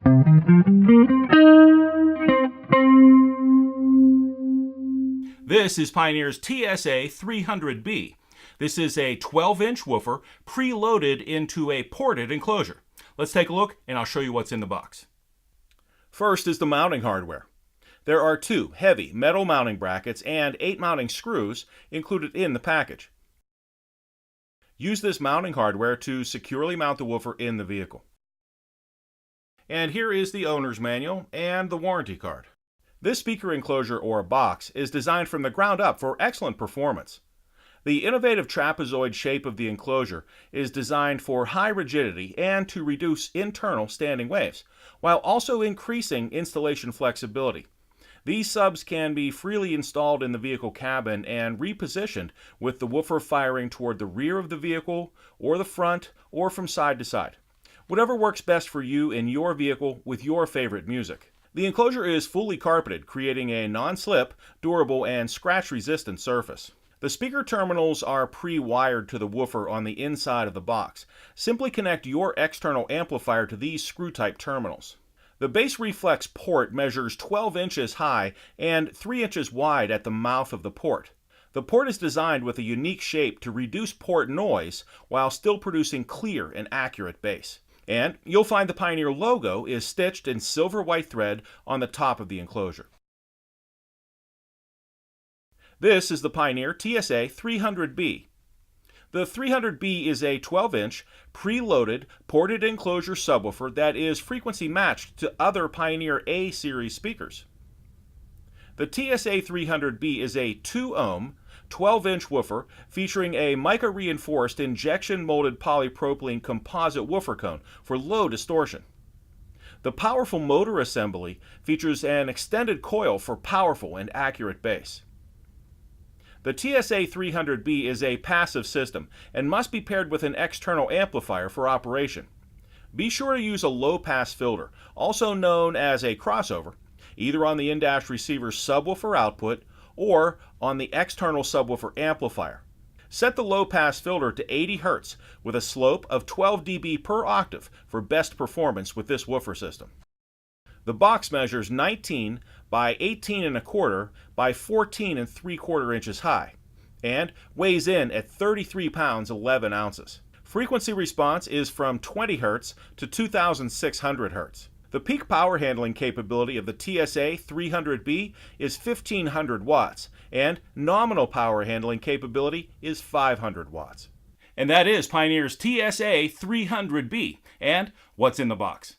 This is Pioneer's TS-A300B. This is a 12-inch woofer preloaded into a ported enclosure. Let's take a look and I'll show you what's in the box. First is the mounting hardware. There are 2 heavy metal mounting brackets and 8 mounting screws included in the package. Use this mounting hardware to securely mount the woofer in the vehicle. And here is the owner's manual and the warranty card. This speaker enclosure or box is designed from the ground up for excellent performance. The innovative trapezoid shape of the enclosure is designed for high rigidity and to reduce internal standing waves, while also increasing installation flexibility. These subs can be freely installed in the vehicle cabin and repositioned with the woofer firing toward the rear of the vehicle, or the front, or from side to side. Whatever works best for you in your vehicle with your favorite music. The enclosure is fully carpeted, creating a non-slip, durable, and scratch-resistant surface. The speaker terminals are pre-wired to the woofer on the inside of the box. Simply connect your external amplifier to these screw-type terminals. The bass reflex port measures 12 inches high and 3 inches wide at the mouth of the port. The port is designed with a unique shape to reduce port noise while still producing clear and accurate bass. And you'll find the Pioneer logo is stitched in silver white thread on the top of the enclosure. This is the Pioneer TS-A300B. The 300B is a 12-inch, preloaded, ported enclosure subwoofer that is frequency matched to other Pioneer A series speakers. The TS-A300B is a 2-ohm, 12-inch woofer featuring a mica-reinforced injection-molded polypropylene composite woofer cone for low distortion. The powerful motor assembly features an extended coil for powerful and accurate bass. The TS-A300B is a passive system and must be paired with an external amplifier for operation. Be sure to use a low-pass filter, also known as a crossover, either on the in-dash receiver's subwoofer output or on the external subwoofer amplifier. Set the low-pass filter to 80 Hz with a slope of 12 dB per octave for best performance with this woofer system. The box measures 19 by 18 1/4 by 14 3/4 inches high and weighs in at 33 pounds 11 ounces. Frequency response is from 20 Hz to 2600 Hz. The peak power handling capability of the TS-A300B is 1500 watts, and nominal power handling capability is 500 watts. And that is Pioneer's TS-A300B. And what's in the box?